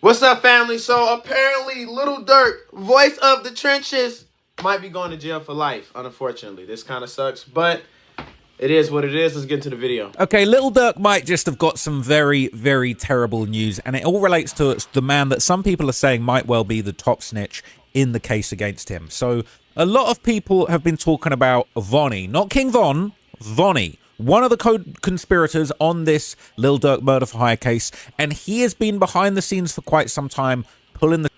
What's up, family? So apparently Lil Durk, voice of the trenches, might be going to jail for life. Unfortunately, this kind of sucks, but it is what it is. Let's get into the video. Okay, Lil Durk might just have got some very, very terrible news, and it all relates to the man that some people are saying might well be the top snitch in the case against him. So a lot of people have been talking about Vonyie, not King Von, Vonyie, one of the co-conspirators on this Lil Durk murder for hire case, and he has been behind the scenes for quite some time, pulling the...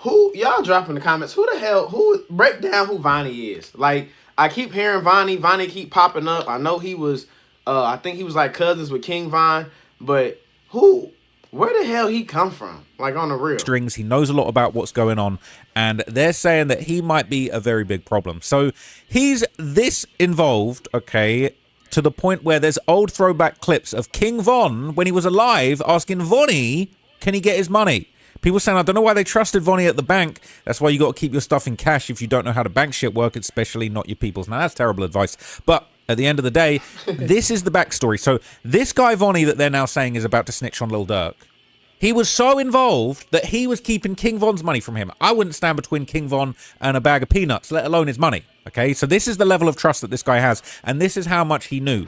Y'all drop in the comments, who the hell, break down who Vonyie is. Like, I keep hearing Vonyie keep popping up. I know he was, I think he was like cousins with King Von, but where the hell he come from? Like, on the real. Strings, he knows a lot about what's going on, and they're saying that he might be a very big problem. So he's this involved, okay, to the point where there's old throwback clips of King Von when he was alive asking Vonyie, can he get his money? People saying, I don't know why they trusted Vonyie at the bank. That's why you got to keep your stuff in cash if you don't know how to bank shit work, especially not your people's. Now, that's terrible advice. But at the end of the day, this is the backstory. So this guy Vonyie that they're now saying is about to snitch on Lil Durk, he was so involved that he was keeping King Von's money from him. I wouldn't stand between King Von and a bag of peanuts, let alone his money. Okay, so this is the level of trust that this guy has, and this is how much he knew.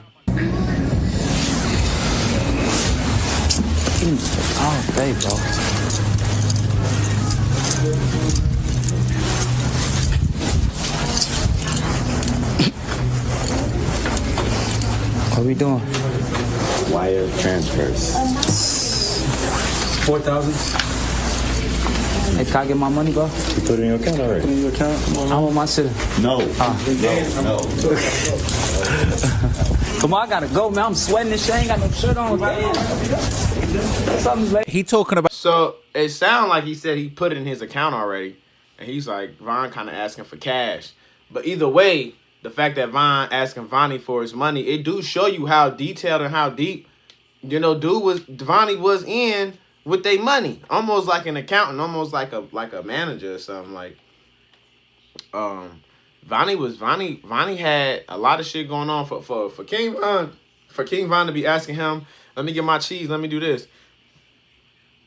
Oh, babe, bro. What are we doing? Wire transfers. 4,000. Hey, can I get my money, bro? You put it in your account already? Put it in your account? I want my shit. No. No. Come on, I gotta go, man. I'm sweating this shit. I ain't got no shirt on. Something's late. He talking about... So it sounds like he said he put it in his account already, and he's like, Von kind of asking for cash. But either way, the fact that Von asking Vonyie for his money, it do show you how detailed and how deep, you know, Vonyie was in with their money, almost like an accountant, almost like a manager or something. Like, Vonyie had a lot of shit going on for King Von to be asking him, let me get my cheese, let me do this.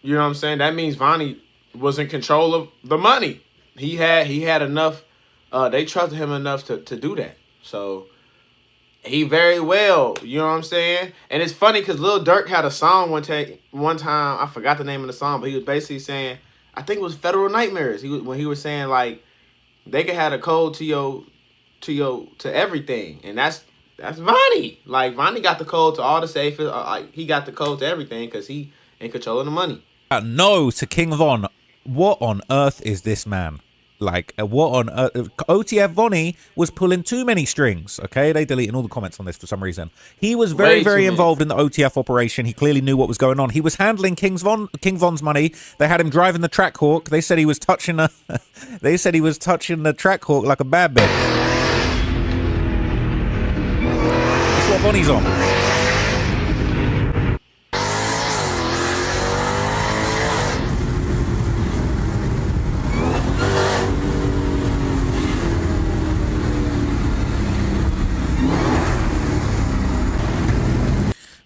You know what I'm saying? That means Vonyie was in control of the money. He had enough. They trusted him enough to do that. So he very well, you know what I'm saying? And it's funny because Lil Durk had a song one time, I forgot the name of the song, but he was basically saying, I think it was Federal Nightmares. When he was saying like they could have a code to everything, and that's Vonyie. Like, Vonyie got the code to all the safes. Like, he got the code to everything because he in control of the money. No to King Von. What on earth is this man? Like, what on earth? OTF Vonni was pulling too many strings, okay? They deleted all the comments on this for some reason. He was very involved in the OTF operation. He clearly knew what was going on. He was handling King Von's money. They had him driving the Trackhawk. They said he was touching the Trackhawk like a bad bitch. That's what Vonnie's on.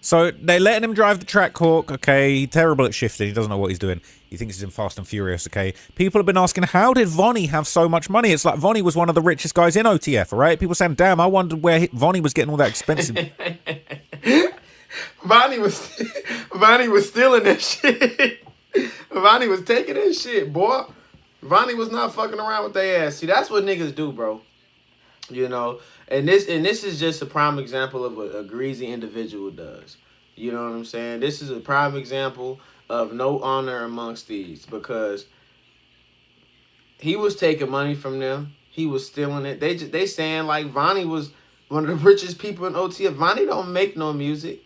So they're letting him drive the Trackhawk, okay? He's terrible at shifting. He doesn't know what he's doing. He thinks he's in Fast and Furious, okay? People have been asking, how did Vonyie have so much money? It's like Vonyie was one of the richest guys in OTF, all right? People saying, damn, I wondered where Vonyie was getting all that expensive. Vonyie was stealing that shit. Vonyie was taking that shit, boy. Vonyie was not fucking around with their ass. See, that's what niggas do, bro. You know, and this is just a prime example of what a greasy individual does. You know what I'm saying? This is a prime example of no honor amongst thieves, because he was taking money from them. He was stealing it. They saying like Vonyie was one of the richest people in OTF. Vonyie don't make no music.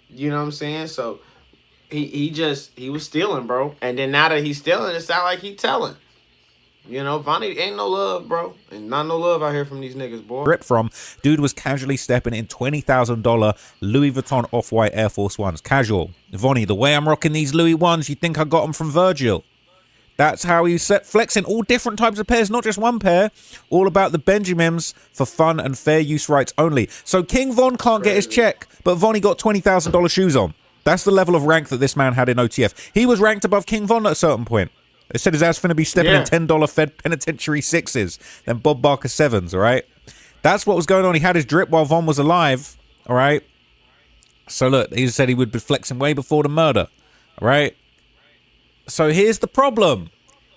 You know what I'm saying? So he was stealing, bro. And then now that he's stealing, it sound like he telling. You know, Vonyie ain't no love, bro. And not no love out here from these niggas, boy. Rip from, dude was casually stepping in $20,000 Louis Vuitton Off-White Air Force Ones. Casual. Vonyie, the way I'm rocking these Louis ones, you think I got them from Virgil. That's how he's flexing all different types of pairs, not just one pair. All about the Benjamins for fun and fair use rights only. So King Von can't get his check, but Vonyie got $20,000 shoes on. That's the level of rank that this man had in OTF. He was ranked above King Von at a certain point. They said his ass finna be stepping in $10 Fed penitentiary 6s, then Bob Barker 7s, all right? That's what was going on. He had his drip while Von was alive, all right? So look, he said he would be flexing way before the murder, all right? So here's the problem.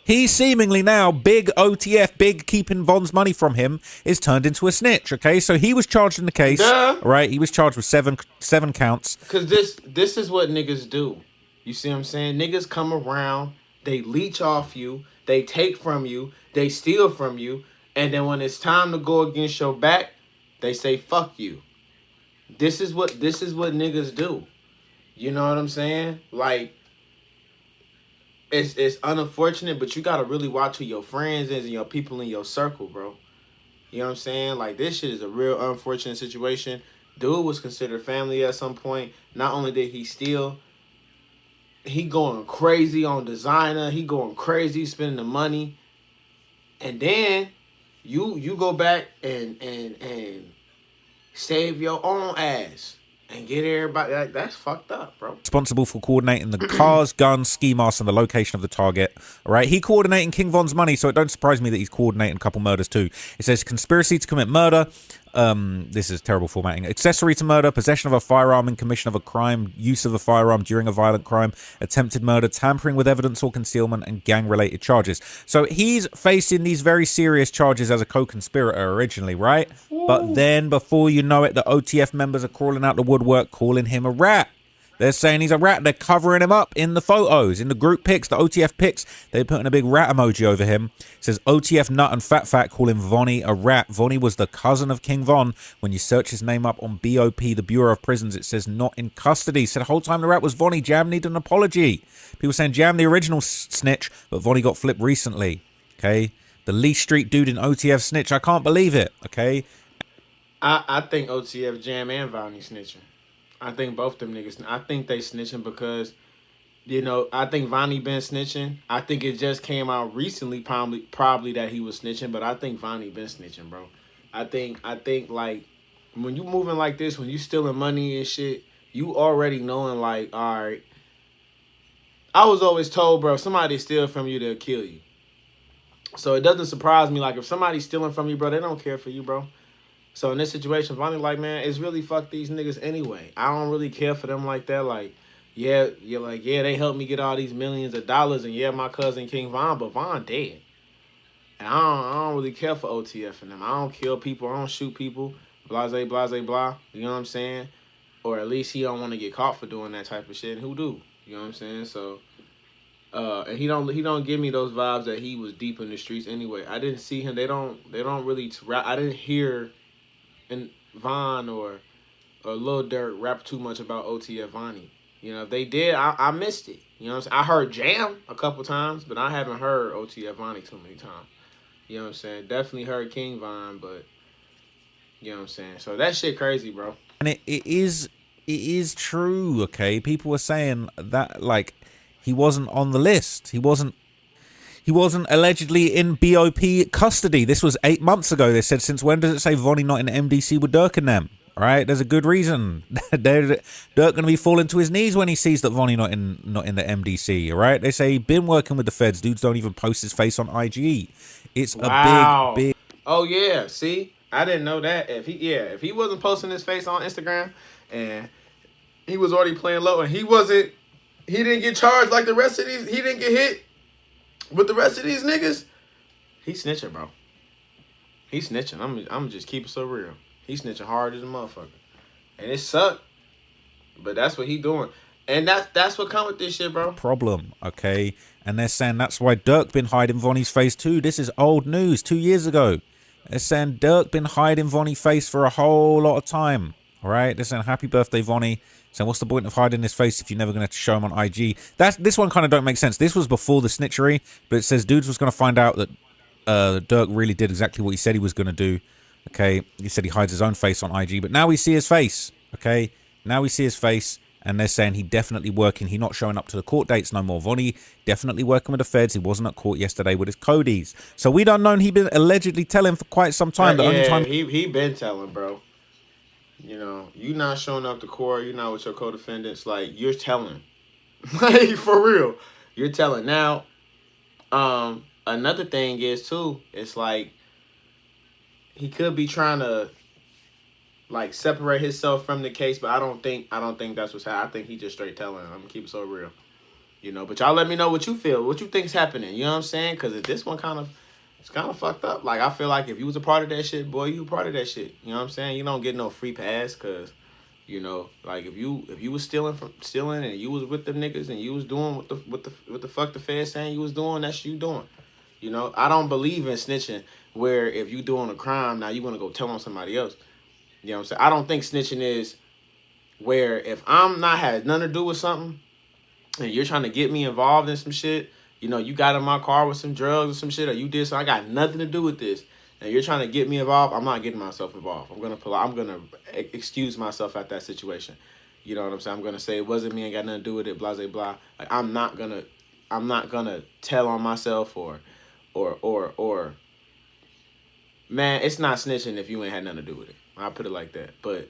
He seemingly now, big OTF, big keeping Von's money from him, is turned into a snitch, okay? So he was charged in the case, right? He was charged with seven counts. Because this is what niggas do. You see what I'm saying? Niggas come around, they leech off you, they take from you, they steal from you, and then when it's time to go against your back, they say, fuck you. This is what niggas do. You know what I'm saying? Like, it's unfortunate, but you gotta really watch who your friends is and your people in your circle, bro. You know what I'm saying? Like, this shit is a real unfortunate situation. Dude was considered family at some point. Not only did he steal, he going crazy on designer. He going crazy spending the money. And then you go back and save your own ass. And get everybody, that's fucked up, bro. Responsible for coordinating the cars, guns, ski masks, and the location of the target. All right, he coordinating King Von's money, so it don't surprise me that he's coordinating a couple murders too. It says conspiracy to commit murder. This is terrible formatting. Accessory to murder, possession of a firearm in commission of a crime, use of a firearm during a violent crime, attempted murder, tampering with evidence or concealment, and gang-related charges. So he's facing these very serious charges as a co-conspirator originally, right? Ooh. But then, before you know it, the OTF members are crawling out the woodwork, calling him a rat. They're saying he's a rat. They're covering him up in the photos, in the group pics, the OTF pics. They're putting a big rat emoji over him. It says OTF Nut and Fat call him Vonyie a rat. Vonyie was the cousin of King Von. When you search his name up on BOP, the Bureau of Prisons, it says not in custody. Said the whole time the rat was Vonyie. Jam needed an apology. People saying Jam the original snitch, but Vonyie got flipped recently. Okay, the Lee Street dude in OTF snitch. I can't believe it. Okay, I think OTF Jam and Vonyie snitching. I think both them niggas, I think they snitching because, you know, I think Vonyie been snitching. I think it just came out recently probably that he was snitching, but I think Vonyie been snitching, bro. I think like, when you moving like this, when you stealing money and shit, you already knowing like, all right, I was always told, bro, if somebody steal from you, they'll kill you. So it doesn't surprise me, like, if somebody's stealing from you, bro, they don't care for you, bro. So in this situation, Vonyie like, man, it's really fuck these niggas anyway. I don't really care for them like that. Like, yeah, you're like, yeah, they helped me get all these millions of dollars, and yeah, my cousin King Von, but Von dead. And I don't really care for OTF and them. I don't kill people. I don't shoot people. Blase, blase, blah. You know what I'm saying? Or at least he don't want to get caught for doing that type of shit. And who do? You know what I'm saying? So, and he don't give me those vibes that he was deep in the streets anyway. I didn't see him. They don't really rap. I didn't hear and Von or Lil Durk rap too much about OTF Vonni. You know, if they did, I missed it. You know what I'm saying? I heard Jam a couple times, but I haven't heard OTF Vonni too many times. You know what I'm saying? Definitely heard King Von, but you know what I'm saying? So that shit crazy, bro. And it is true, okay? People were saying that, like, he wasn't on the list. He wasn't allegedly in BOP custody. This was 8 months ago. They said, since when does it say Vonni not in MDC with Durk and them? All right, there's a good reason. Durk gonna be falling to his knees when he sees that Vonni not in the MDC. All right, they say he's been working with the feds. Dudes don't even post his face on IG. It's a big. Oh yeah, see, I didn't know that. If he wasn't posting his face on Instagram and he was already playing low and he didn't get charged like the rest of these. He didn't get hit with the rest of these niggas. He snitching, bro. He snitching. I'm just keep it so real. He snitching hard as a motherfucker. And it sucked. But that's what he doing. And that's what come with this shit, bro. Problem, okay? And they're saying that's why Durk been hiding Vonnie's face too. This is old news, 2 years ago. They're saying Durk been hiding Vonnie's face for a whole lot of time. All right? They're saying happy birthday, Vonni. So what's the point of hiding his face if you're never going to show him on IG? This one kind of don't make sense. This was before the snitchery, but it says dudes was going to find out that Durk really did exactly what he said he was going to do. Okay, he said he hides his own face on IG, but now we see his face. Okay, now we see his face, and they're saying he definitely working. He not showing up to the court dates no more. Vonni definitely working with the feds. He wasn't at court yesterday with his codies. So we done known he been allegedly telling for quite some time. The only time he been telling, bro. You know, you not showing up to court. You're not with your co-defendants. Like, you're telling. Like, for real. You're telling. Now, another thing is, too, it's like, he could be trying to, like, separate himself from the case, but I don't think that's what's happening. I think he just straight telling. I'm gonna keep it so real. You know, but y'all let me know what you feel, what you think's happening. You know what I'm saying? Because this one it's kind of fucked up. Like, I feel like if you was a part of that shit, boy, you a part of that shit. You know what I'm saying? You don't get no free pass because, you know, like if you was stealing and you was with them niggas and you was doing what the fuck the Fed saying you was doing, that's you doing. You know, I don't believe in snitching where if you doing a crime, now you want to go tell on somebody else. You know what I'm saying? I don't think snitching is where if I'm not had nothing to do with something and you're trying to get me involved in some shit, you know, you got in my car with some drugs or some shit, or you did something, I got nothing to do with this, and you're trying to get me involved, I'm not getting myself involved. I'm gonna excuse myself at that situation. You know what I'm saying? I'm gonna say it wasn't me, ain't got nothing to do with it, blah blah blah. Like, I'm not gonna tell on myself or man, it's not snitching if you ain't had nothing to do with it. I'll put it like that. But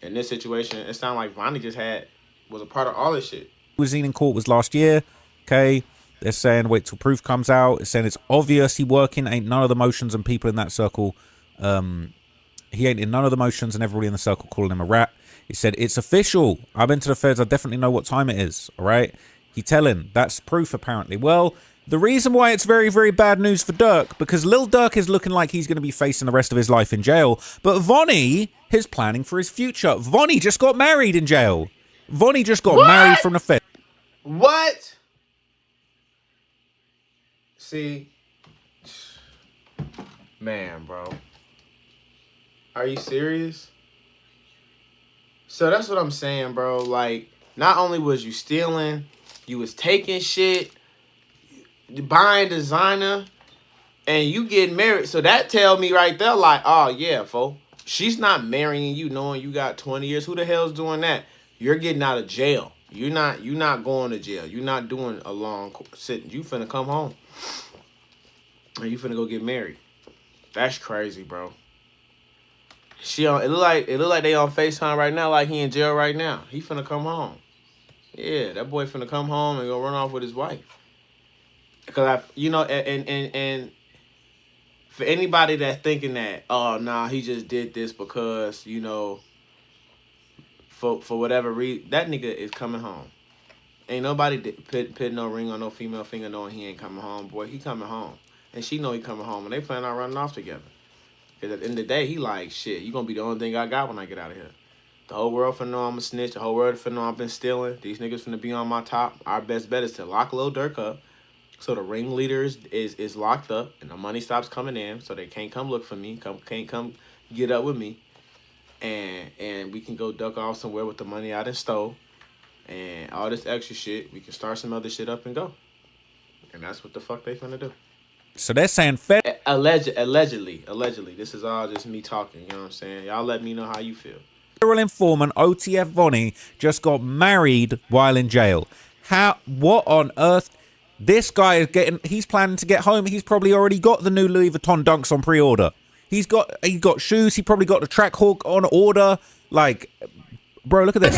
in this situation, it sounded like Vonyie just was a part of all this shit. Was seen in court was last year. Okay, they're saying wait till proof comes out. It's saying it's obvious he working, ain't none of the motions, and people in that circle, he ain't in none of the motions, and everybody in the circle calling him a rat. He said it's official. I've been to the feds. I definitely know what time it is. All right, he telling that's proof apparently. Well, the reason why it's very, very bad news for Durk, because Lil Durk is looking like he's going to be facing the rest of his life in jail, but Vonyie is planning for his future. Vonyie just got married in jail. Vonyie just got married from the feds. What? See, man, bro, are you serious? So that's what I'm saying, bro. Like, not only was you stealing, you was taking shit, buying designer, and you getting married. So that tell me right there, like, oh yeah, fo, she's not marrying you knowing you got 20 years. Who the hell's doing that? You're getting out of jail. You're not going to jail. You're not doing a long sitting. You finna come home. And you finna go get married. That's crazy, bro. It look like they on FaceTime right now, like he in jail right now. He finna come home. Yeah, that boy finna come home and go run off with his wife. Because and for anybody that's thinking that, oh nah, he just did this because, you know, for whatever reason, that nigga is coming home. Ain't nobody put no ring on no female finger knowing he ain't coming home, boy. He coming home. And she know he coming home, and they plan on running off together. Because at the end of the day, he like, shit, you gonna be the only thing I got when I get out of here. The whole world finna know I'm a snitch. The whole world finna know I've been stealing. These niggas finna be on my top. Our best bet is to lock Lil Durk up, so the ringleader is locked up, and the money stops coming in, so they can't come look for me, can't come get up with me, and we can go duck off somewhere with the money I done stole, and all this extra shit. We can start some other shit up and go, and that's what the fuck they finna do. So they're saying allegedly. This is all just me talking. You know what I'm saying? Y'all let me know how you feel. Federal informant OTF Vonni just got married while in jail. What on earth? This guy is he's planning to get home. He's probably already got the new Louis Vuitton Dunks on pre-order. He got shoes. He probably got the Track Hawk on order. Like, bro, look at this.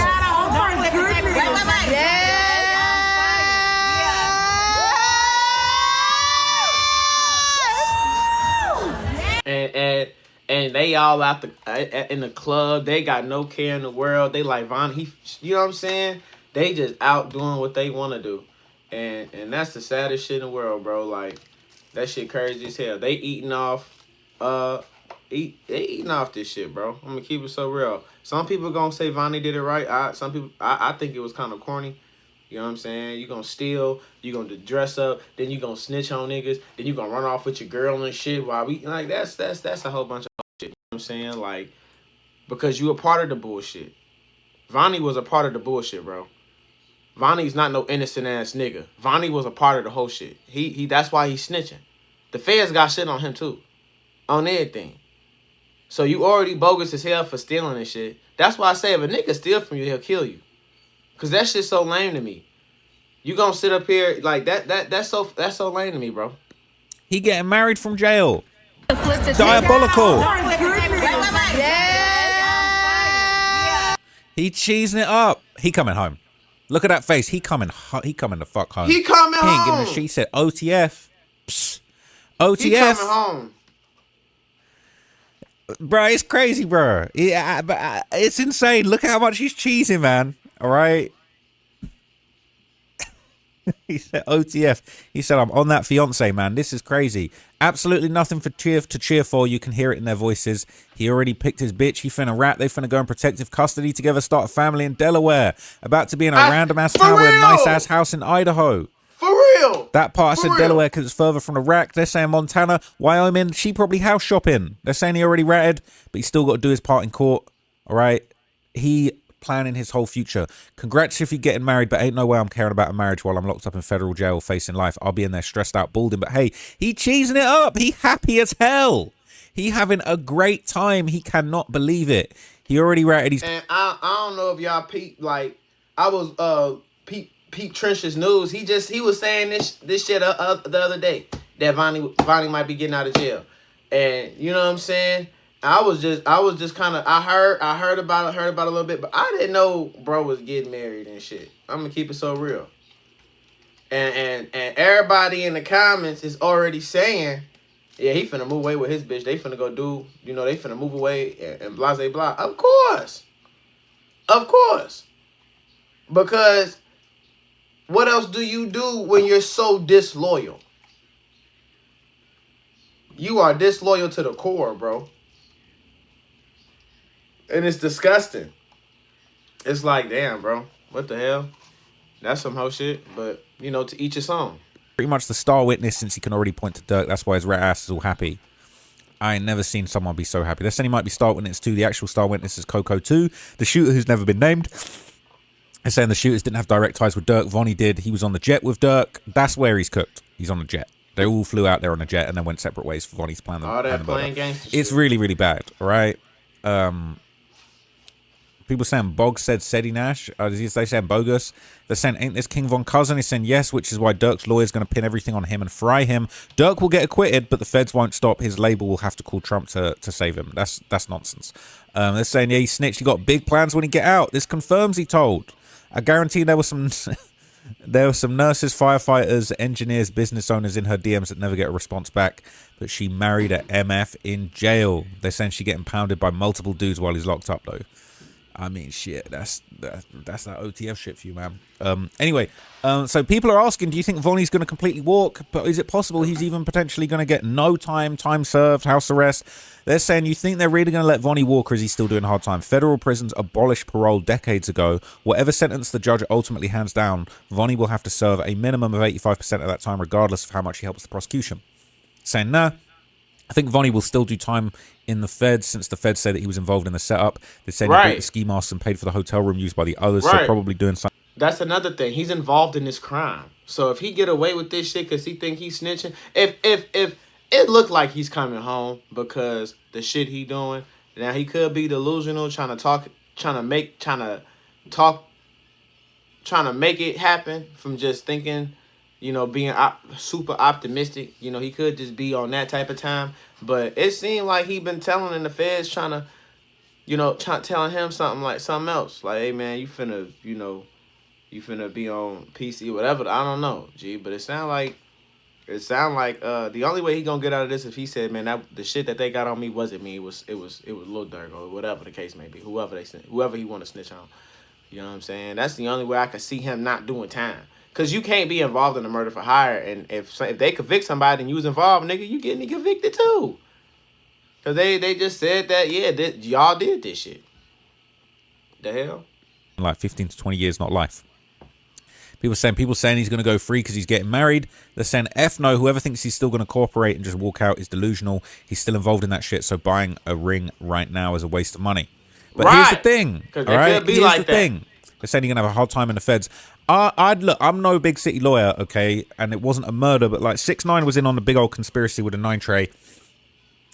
And they all out in the club. They got no care in the world. They like Vonyie. You know what I'm saying? They just out doing what they want to do. And that's the saddest shit in the world, bro. Like, that shit crazy as hell. They eating off this shit, bro. I'm gonna keep it so real. Some people gonna say Vonyie did it right. I think it was kind of corny. You know what I'm saying? You gonna steal, you gonna dress up, then you gonna snitch on niggas, then you gonna run off with your girl and shit while we like that's a whole bunch of shit. You know what I'm saying? Like, because you a part of the bullshit. Vonyie was a part of the bullshit, bro. Vonnie's not no innocent ass nigga. Vonyie was a part of the whole shit. He that's why he's snitching. The feds got shit on him too. On everything. So you already bogus as hell for stealing and shit. That's why I say if a nigga steal from you, he'll kill you. Cause that shit's so lame to me. You gonna sit up here like that's so lame to me, bro. He getting married from jail. Diabolical. He cheesing it up. He coming home. Look at that face. He coming the fuck home. He coming He ain't giving a home. shit. He said OTF. Psst. He coming OTF. home. Bro, it's crazy, bro. Yeah, but it's insane. Look at how much he's cheesing, man. All right. He said OTF. He said, I'm on that fiance, man. This is crazy. Absolutely nothing to cheer for. You can hear it in their voices. He already picked his bitch. He finna rap. They finna go in protective custody together, start a family in Delaware. About to be in a random ass town with a nice ass house in Idaho. For real. That part I said real. Delaware because it's further from the rack. They're saying Montana, Wyoming. She probably house shopping. They're saying he already ratted, but he still got to do his part in court. All right. He planning his whole future. Congrats if you're getting married, but ain't no way I'm caring about a marriage while I'm locked up in federal jail facing life. I'll be in there stressed out, balding. But hey, he cheesing it up. He happy as hell. He having a great time. He cannot believe it. He already ratted his... And I don't know if y'all peep, like, I was peep Trench's news. He was saying this shit the other day that Vonyie might be getting out of jail. And you know what I'm saying? I was just kind of, I heard about it a little bit, but I didn't know bro was getting married and shit. I'm gonna keep it so real. And everybody in the comments is already saying, yeah, he finna move away with his bitch. They finna go do, you know, they finna move away and blah, blah, blah. Of course. Because what else do you do when you're so disloyal? You are disloyal to the core, bro. And it's disgusting. It's like, damn, bro. What the hell? That's some whole shit. But, you know, to each his own. Pretty much the star witness since he can already point to Durk. That's why his rat ass is all happy. I ain't never seen someone be so happy. They're saying he might be star witness too. The actual star witness is Coco 2. The shooter who's never been named. They're saying the shooters didn't have direct ties with Durk. Vonyie did. He was on the jet with Durk. That's where he's cooked. He's on the jet. They all flew out there on a jet and then went separate ways for Vonnie's plan. All that playing gangster shit. It's really, really bad, all right? People saying Bog said Sedi Nash. They saying bogus. They're saying, ain't this King Von cousin? He's saying yes, which is why Durk's lawyer's going to pin everything on him and fry him. Durk will get acquitted, but the feds won't stop. His label will have to call Trump to save him. That's nonsense. They're saying, yeah, he snitched. He got big plans when he get out. This confirms he told. I guarantee there were some nurses, firefighters, engineers, business owners in her DMs that never get a response back. But she married a MF in jail. They're saying she getting pounded by multiple dudes while he's locked up, though. I mean, shit, that's that OTF shit for you, man. Anyway, so people are asking, do you think Vonnie's going to completely walk? But is it possible he's even potentially going to get no time served, house arrest? They're saying, you think they're really going to let Vonyie walk, or is he still doing hard time? Federal prisons abolished parole decades ago. Whatever sentence the judge ultimately hands down, Vonyie will have to serve a minimum of 85% of that time, regardless of how much he helps the prosecution. Saying, nah, I think Vonyie will still do time in the feds, since the feds say that he was involved in the setup. They said he bought the ski masks and paid for the hotel room used by the others, so probably doing something. That's another thing. He's involved in this crime. So if he get away with this shit because he think he's snitching, if it looked like he's coming home because the shit he doing, now he could be delusional, trying to make it happen from just thinking, you know, being super optimistic. You know, he could just be on that type of time. But it seemed like he been telling in the feds, telling him something else. Like, hey, man, you finna be on PC, whatever. I don't know, G. But it sound like the only way he gonna get out of this if he said, man, that the shit that they got on me wasn't me. It was Lil Durk or whatever the case may be. Whoever he want to snitch on. You know what I'm saying? That's the only way I could see him not doing time. Because you can't be involved in a murder for hire. And if they convict somebody and you was involved, nigga, you getting convicted too. Because they just said that, yeah, y'all did this shit. The hell? Like 15 to 20 years, not life. People saying he's going to go free because he's getting married. They're saying, F no, whoever thinks he's still going to cooperate and just walk out is delusional. He's still involved in that shit, so buying a ring right now is a waste of money. But here's the thing, all right? Here's the thing. They're saying you're going to have a hard time in the feds. Look, I'm no big city lawyer, okay? And it wasn't a murder, but like 6ix9ine was in on a big old conspiracy with a 9 tray.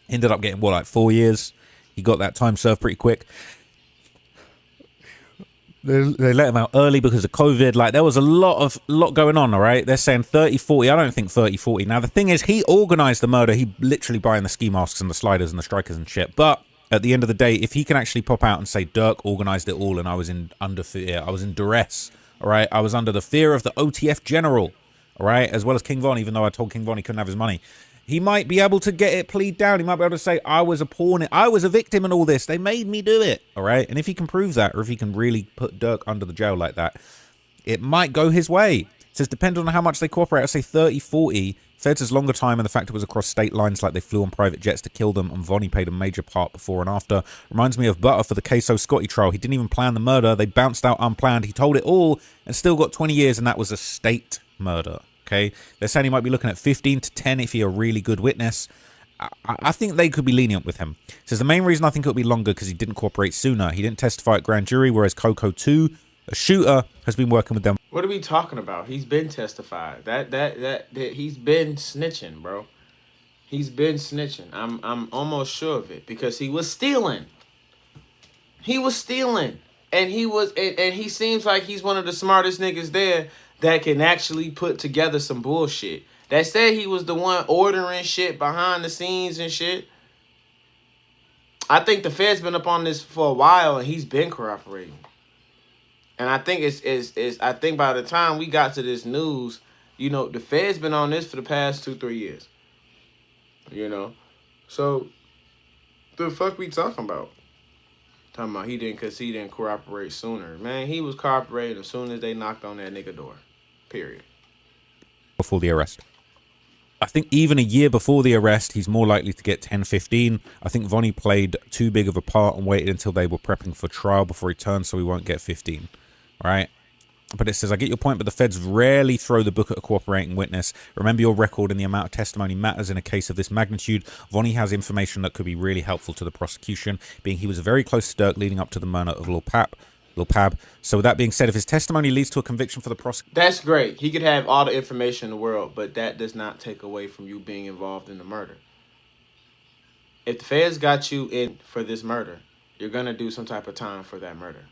Ended up getting, 4 years? He got that time served pretty quick. They let him out early because of COVID. Like, there was a lot going on, all right? They're saying 30, 40. I don't think 30, 40. Now, the thing is, he organized the murder. He literally buying the ski masks and the sliders and the strikers and shit. But at the end of the day, if he can actually pop out and say Durk organized it all and I was under fear, I was in duress, all right? I was under the fear of the OTF general, all right? As well as King Von, even though I told King Von he couldn't have his money. He might be able to get it plead down. He might be able to say, I was a pawn. I was a victim in all this. They made me do it, all right? And if he can prove that, or if he can really put Durk under the jail like that, it might go his way. It says, depending on how much they cooperate, I say 30, 40. Feds has longer time, and the fact it was across state lines, like they flew on private jets to kill them, and Vonyie played a major part before and after. Reminds me of Butter for the Queso Scotty trial. He didn't even plan the murder. They bounced out unplanned. He told it all and still got 20 years, and that was a state murder. Okay, they're saying he might be looking at 15 to 10 if he's a really good witness. I think they could be lenient with him. Says the main reason I think it'll be longer because he didn't cooperate sooner. He didn't testify at grand jury, whereas Coco 2, a shooter, has been working with them. What are we talking about? He's been testified. That he's been snitching, bro. He's been snitching. I'm almost sure of it because he was stealing. He was stealing, and he seems like he's one of the smartest niggas there that can actually put together some bullshit. That said he was the one ordering shit behind the scenes and shit. I think the Fed's been up on this for a while, and he's been cooperating. And I think I think by the time we got to this news, you know, the Fed's been on this for the past 2-3 years. You know, so the fuck we talking about? Talking about he didn't cooperate sooner. Man, he was cooperating as soon as they knocked on that nigga door. Period. Before the arrest. I think even a year before the arrest, he's more likely to get 10, 15. I think Vonyie played too big of a part and waited until they were prepping for trial before he turned, so he won't get 15. All right? But it says, I get your point, but the feds rarely throw the book at a cooperating witness. Remember your record and the amount of testimony matters in a case of this magnitude. Vonyie has information that could be really helpful to the prosecution, being he was very close to Durk leading up to the murder of Lil Pab. So with that being said, if his testimony leads to a conviction for the prosecution... That's great. He could have all the information in the world, but that does not take away from you being involved in the murder. If the feds got you in for this murder, you're going to do some type of time for that murder.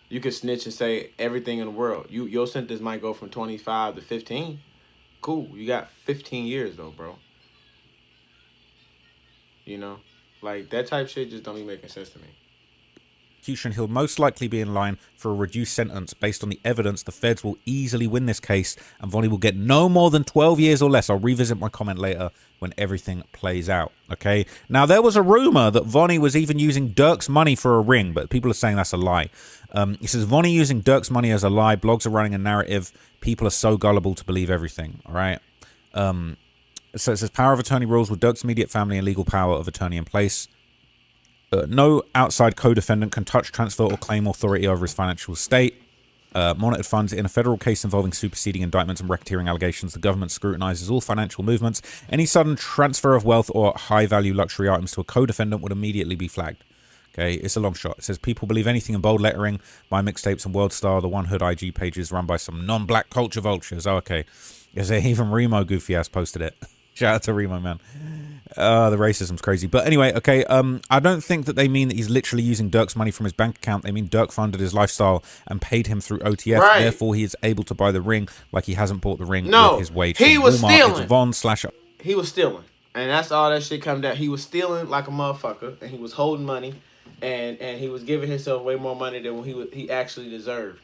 You could snitch and say everything in the world. Your sentence might go from 25 to 15. Cool. You got 15 years, though, bro. You know? Like, that type of shit just don't be making sense to me. He'll most likely be in line for a reduced sentence. Based on the evidence, the feds will easily win this case, and Vonyie will get no more than 12 years or less. I'll revisit my comment later when everything plays out, okay? Now, there was a rumor that Vonyie was even using Durk's money for a ring, but people are saying that's a lie. He says, Vonyie using Durk's money as a lie. Blogs are running a narrative. People are so gullible to believe everything, all right? So it says, power of attorney rules with Durk's immediate family and legal power of attorney in place. No outside co-defendant can touch, transfer, or claim authority over his financial estate. Monitored funds. In a federal case involving superseding indictments and racketeering allegations, the government scrutinizes all financial movements. Any sudden transfer of wealth or high-value luxury items to a co-defendant would immediately be flagged. Okay, it's a long shot. It says, people believe anything in bold lettering. My mixtapes and World Star, the One Hood IG pages run by some non-black culture vultures. Oh, okay. Is there even Remo goofy ass posted it? Shout out to Remo, man. The racism's crazy. But anyway, okay, I don't think that they mean that he's literally using Durk's money from his bank account. They mean Durk funded his lifestyle and paid him through OTF. Right. Therefore, he is able to buy the ring like he hasn't bought the ring with his wage. He was stealing. It's Von / He was stealing. And that's all that shit come down. He was stealing like a motherfucker, and he was holding money, and he was giving himself way more money than he actually deserved.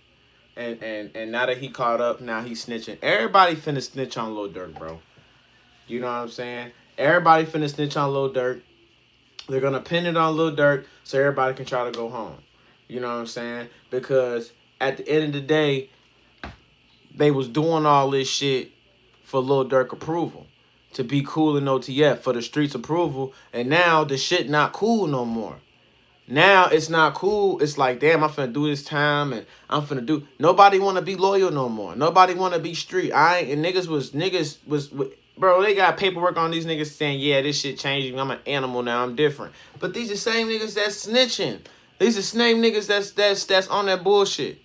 And now that he caught up, now he's snitching. Everybody finna snitch on Lil Durk, bro. You know what I'm saying? Everybody finna snitch on Lil Durk. They're gonna pin it on Lil Durk so everybody can try to go home. You know what I'm saying? Because at the end of the day, they was doing all this shit for Lil Durk approval. To be cool in OTF, for the streets approval. And now the shit not cool no more. Now it's not cool. It's like, damn, I'm finna do this time and I'm finna do... Nobody wanna be loyal no more. Nobody wanna be street. Niggas was bro, they got paperwork on these niggas saying, yeah, this shit changed. I'm an animal now. I'm different. But these are same niggas that's snitching. These are same niggas that's on that bullshit.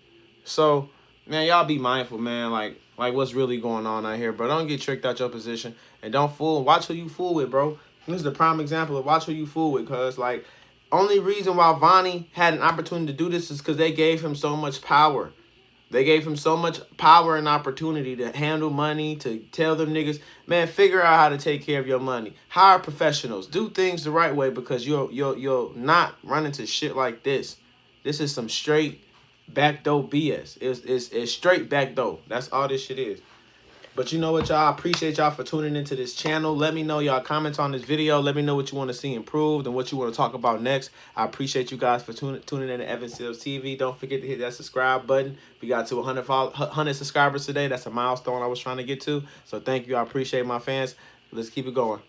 So, man, y'all be mindful, man. Like what's really going on out here, bro. Don't get tricked out your position. And don't fool. Watch who you fool with, bro. This is the prime example of watch who you fool with. Because, like, only reason why Vonyie had an opportunity to do this is because they gave him so much power. They gave him so much power and opportunity to handle money, to tell them niggas, man, figure out how to take care of your money. Hire professionals. Do things the right way because you're not running to shit like this. This is some straight backdoor BS. It's straight backdoor. That's all this shit is. But you know what, y'all? I appreciate y'all for tuning into this channel. Let me know y'all comments on this video. Let me know what you want to see improved and what you want to talk about next. I appreciate you guys for tuning in to Evan Seals TV. Don't forget to hit that subscribe button. We got to 100 subscribers today. That's a milestone I was trying to get to. So thank you. I appreciate my fans. Let's keep it going.